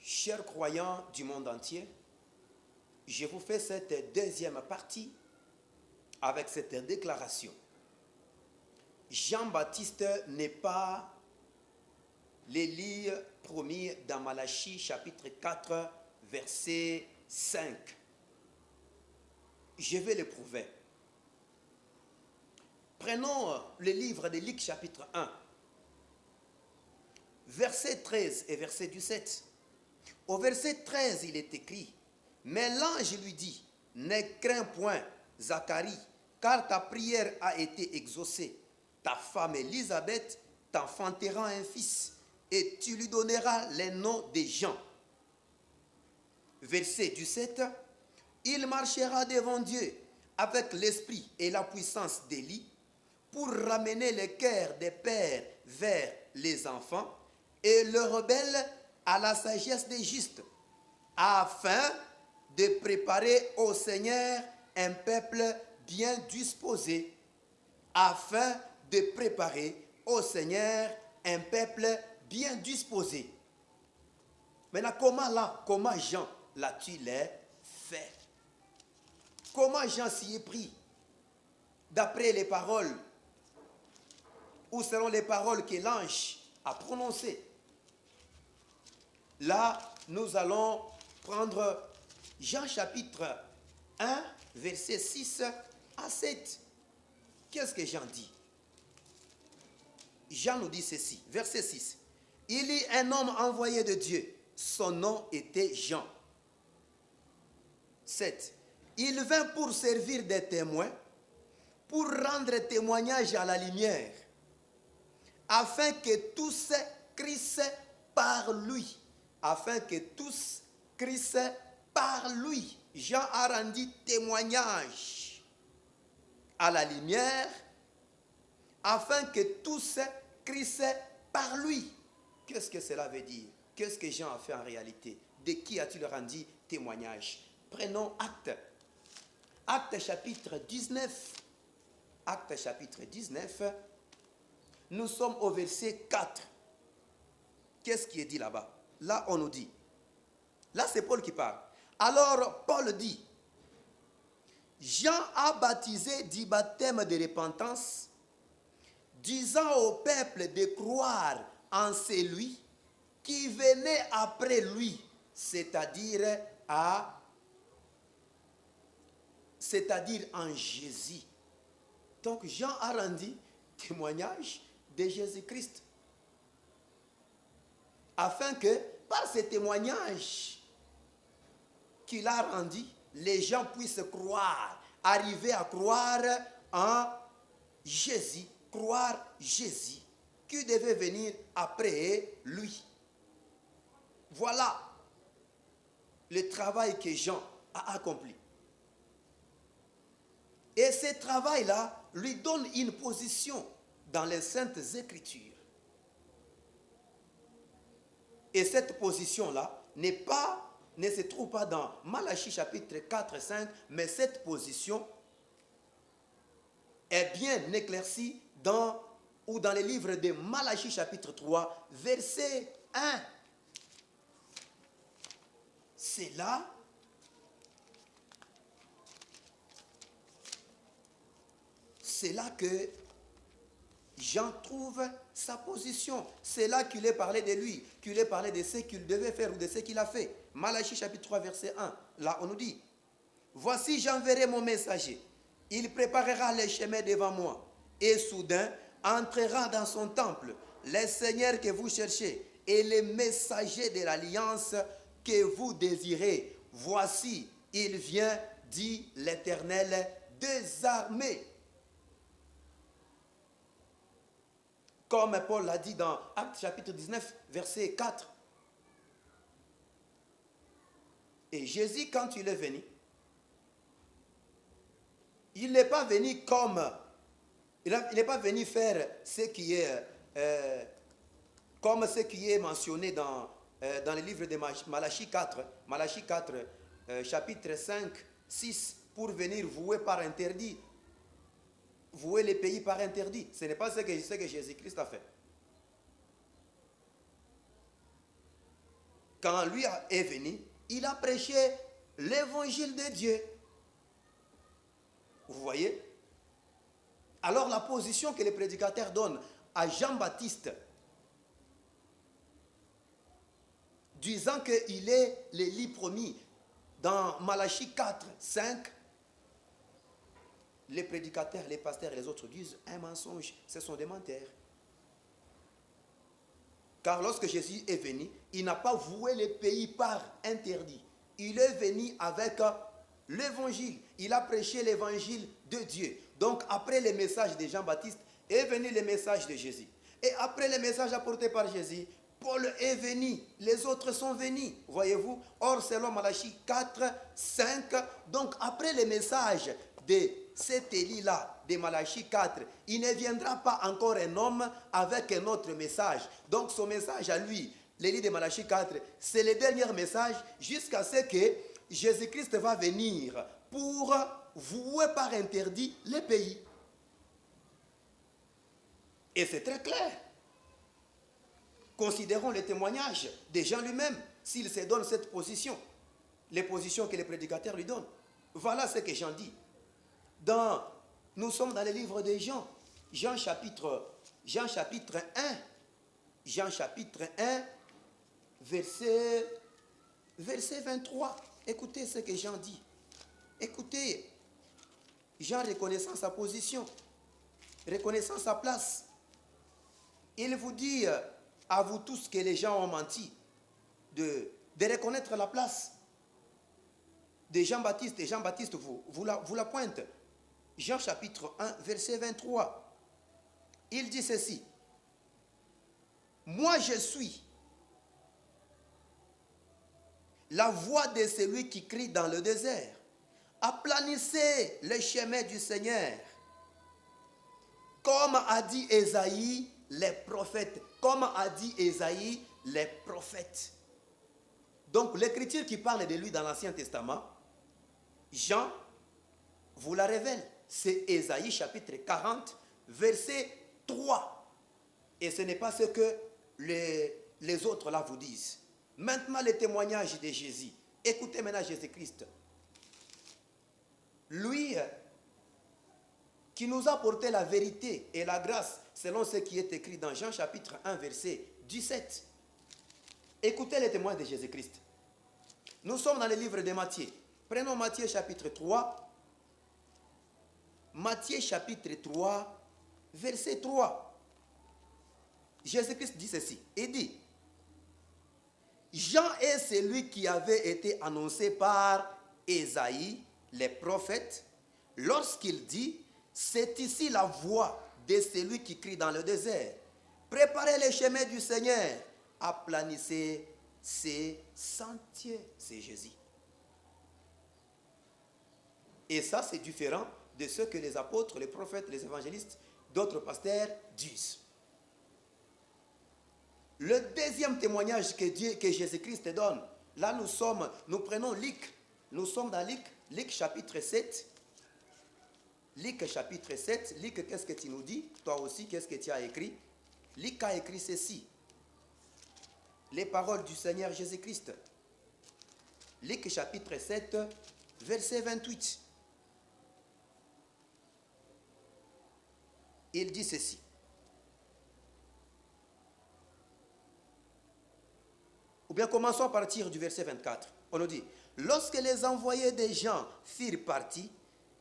Chers croyants du monde entier, je vous fais cette deuxième partie avec cette déclaration. Jean-Baptiste n'est pas l'Élie promis dans Malachie chapitre 4 verset 5. Je vais le prouver. Prenons le livre de Luc chapitre 1, verset 13 et verset 17. Au verset 13, il est écrit: mais l'ange lui dit, ne crains point, Zacharie, car ta prière a été exaucée. Ta femme Élisabeth t'enfantera un fils, et tu lui donneras les noms de Jean. Verset 17, il marchera devant Dieu avec l'esprit et la puissance d'Élie pour ramener le cœur des pères vers les enfants et le rebelle à la sagesse des justes, afin de préparer au Seigneur un peuple bien disposé, afin de préparer au Seigneur un peuple bien disposé. Maintenant, comment Jean l'a-t-il fait? Comment Jean s'y est pris? D'après les paroles, ou selon les paroles que l'ange a prononcées. Là, nous allons prendre Jean chapitre 1, verset 6 à 7. Qu'est-ce que Jean dit? Jean nous dit ceci, verset 6. Il y a un homme envoyé de Dieu, son nom était Jean. 7. Il vint pour servir des témoins, pour rendre témoignage à la lumière, afin que tous crissent par lui. Afin que tous crissent par lui. Jean a rendu témoignage à la lumière, afin que tous crissent par lui. Qu'est-ce que cela veut dire? Qu'est-ce que Jean a fait en réalité? De qui a-t-il rendu témoignage? Prenons Actes. Actes chapitre 19. Actes chapitre 19. Nous sommes au verset 4. Qu'est-ce qui est dit là-bas? Là, on nous dit. Là, c'est Paul qui parle. Alors, Paul dit, Jean a baptisé du baptême de repentance, disant au peuple de croire en celui qui venait après lui, c'est-à-dire en Jésus. Donc, Jean a rendu témoignage de Jésus-Christ, afin que, par ce témoignage qu'il a rendu, les gens puissent croire, arriver à croire en Jésus, croire Jésus, qui devait venir après lui. Voilà le travail que Jean a accompli. Et ce travail-là lui donne une position dans les Saintes Écritures. Et cette position-là ne se trouve pas dans Malachie chapitre 4 5, mais cette position est bien éclaircie dans le livre de Malachie chapitre 3, verset 1. C'est là que Jean trouve sa position. C'est là qu'il est parlé de lui, qu'il est parlé de ce qu'il devait faire ou de ce qu'il a fait. Malachie chapitre 3 verset 1. Là on nous dit, voici j'enverrai mon messager. Il préparera les chemins devant moi. Et soudain entrera dans son temple les seigneurs que vous cherchez et les messagers de l'alliance que vous désirez. Voici, il vient, dit l'Éternel des armées. Comme Paul l'a dit dans Actes chapitre 19, verset 4. Et Jésus, quand il est venu, il n'est pas venu il n'est pas venu faire ce qui est comme ce qui est mentionné dans le livre de Malachie 4, chapitre 5, 6, pour venir vouer par interdit. Vouer les pays par interdit. Ce n'est pas ce que Jésus-Christ a fait. quand lui est venu, il a prêché l'évangile de Dieu. Vous voyez? Alors la position que les prédicateurs donnent à Jean-Baptiste, disant qu'il est l'Élie promis, dans Malachie 4, 5, les prédicateurs, les pasteurs et les autres disent un mensonge, ce sont des menteurs. Car lorsque Jésus est venu, il n'a pas voué le pays par interdit. Il est venu avec l'évangile. Il a prêché l'évangile de Dieu. Donc après le message de Jean-Baptiste, est venu le message de Jésus. Et après le message apporté par Jésus, Paul est venu, les autres sont venus, voyez-vous. Or, selon Malachie 4, 5, donc après le message de cet Élie-là, de Malachie 4, il ne viendra pas encore un homme avec un autre message. Donc son message à lui, l'Élie de Malachie 4, c'est le dernier message jusqu'à ce que Jésus-Christ va venir pour vouer par interdit les pays. Et c'est très clair. Considérons les témoignages des gens lui-même, s'il se donne cette position, les positions que les prédicateurs lui donnent. Voilà ce que Jean dit. Nous sommes dans le livre de Jean, Jean chapitre 1, Jean chapitre 1, verset 23. Écoutez ce que Jean dit. Écoutez, Jean reconnaissant sa position, reconnaissant sa place. Il vous dit à vous tous que les gens ont menti, de reconnaître la place de Jean-Baptiste. Et Jean-Baptiste vous la pointe. Jean chapitre 1, verset 23. Il dit ceci. Moi je suis la voix de celui qui crie dans le désert. Aplanissez les chemins du Seigneur. Comme a dit Ésaïe, les prophètes. Comme a dit Ésaïe, les prophètes. Donc l'écriture qui parle de lui dans l'Ancien Testament, Jean vous la révèle. C'est Ésaïe chapitre 40, verset 3. Et ce n'est pas ce que les autres là vous disent. Maintenant les témoignages de Jésus. Écoutez maintenant Jésus-Christ. Lui qui nous a apporté la vérité et la grâce selon ce qui est écrit dans Jean chapitre 1 verset 17. Écoutez les témoins de Jésus-Christ. Nous sommes dans le livre de Matthieu. Prenons Matthieu chapitre 3. Matthieu chapitre 3 verset 3. Jésus-Christ dit ceci. Il dit, Jean est celui qui avait été annoncé par Ésaïe, les prophètes, lorsqu'il dit, c'est ici la voix de celui qui crie dans le désert. Préparez les chemins du Seigneur, aplanissez ses sentiers. C'est Jésus. Et ça, c'est différent de ce que les apôtres, les prophètes, les évangélistes, d'autres pasteurs disent. Le deuxième témoignage que Jésus-Christ donne, là nous prenons Luc. Nous sommes dans Luc chapitre 7. Luc chapitre 7. Luc, qu'est-ce que tu nous dis? Toi aussi, qu'est-ce que tu as écrit? Luc a écrit ceci. Les paroles du Seigneur Jésus-Christ. Luc chapitre 7, verset 28. Il dit ceci. Ou bien commençons à partir du verset 24. On nous dit, lorsque les envoyés des gens furent partis,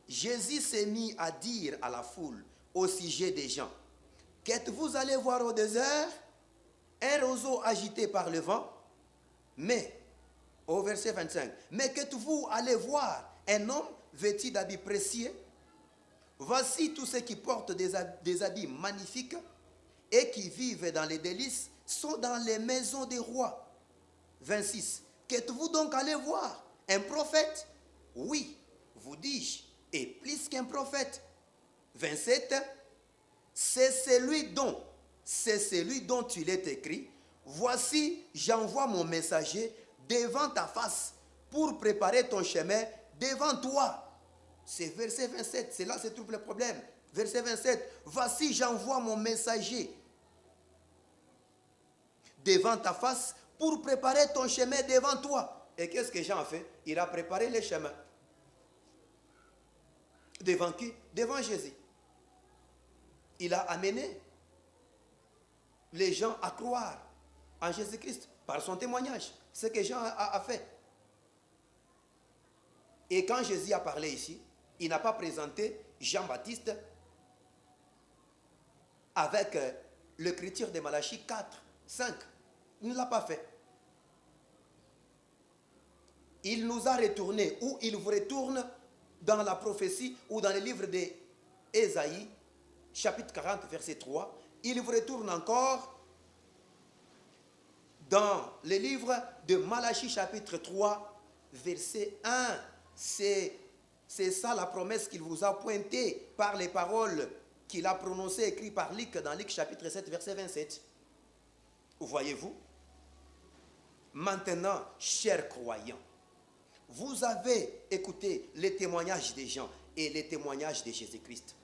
Jésus s'est mis à dire à la foule au sujet des gens, qu'êtes-vous allés voir au désert? Un roseau agité par le vent? Mais, au verset 25, mais qu'êtes-vous allés voir? Un homme vêtu d'habits précieux? Voici tous ceux qui portent des habits magnifiques et qui vivent dans les délices sont dans les maisons des rois. 26. Qu'êtes-vous donc allé voir? Un prophète? Oui, vous dis-je, et plus qu'un prophète. 27. C'est celui dont il est écrit, voici, j'envoie mon messager devant ta face pour préparer ton chemin devant toi. C'est verset 27, c'est là que se trouve le problème. Verset 27, voici, j'envoie mon messager devant ta face pour préparer ton chemin devant toi. Et qu'est-ce que Jean a fait? Il a préparé les chemins. Devant qui? Devant Jésus. Il a amené les gens à croire en Jésus-Christ par son témoignage. Ce que Jean a fait. Et quand Jésus a parlé ici, il n'a pas présenté Jean-Baptiste avec l'écriture de Malachie 4, 5. Il ne l'a pas fait. Il nous a retourné, ou il vous retourne dans la prophétie ou dans le livre d'Ésaïe, chapitre 40, verset 3. Il vous retourne encore dans le livre de Malachie, chapitre 3, verset 1. C'est ça la promesse qu'il vous a pointée par les paroles qu'il a prononcées, écrites par Luc dans Luc, chapitre 7, verset 27. Voyez-vous? Maintenant, chers croyants, vous avez écouté les témoignages des gens et les témoignages de Jésus-Christ.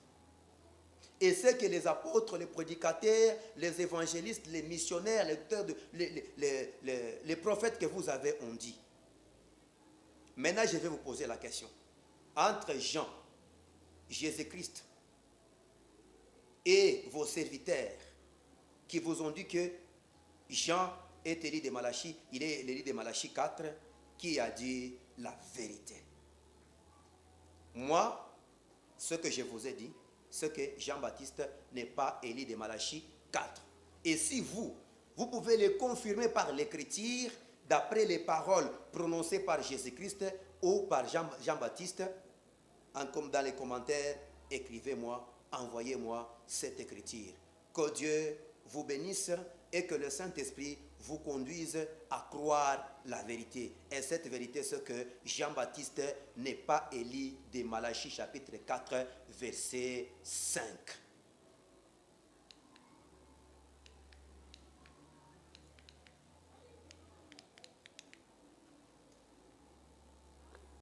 Et ce que les apôtres, les prédicateurs, les évangélistes, les missionnaires, les prophètes que vous avez ont dit. Maintenant, je vais vous poser la question. Entre Jean, Jésus-Christ et vos serviteurs qui vous ont dit que Jean est élu de Malachie, il est l'élu de Malachie 4, qui a dit la vérité. Moi, ce que je vous ai dit, c'est que Jean-Baptiste n'est pas élu de Malachie 4. Et si vous pouvez le confirmer par l'écriture, d'après les paroles prononcées par Jésus-Christ ou par Jean-Baptiste, comme dans les commentaires, écrivez-moi, envoyez-moi cette écriture. Que Dieu vous bénisse et que le Saint-Esprit vous conduise à croire la vérité. Et cette vérité, c'est que Jean-Baptiste n'est pas élu de Malachie chapitre 4, verset 5.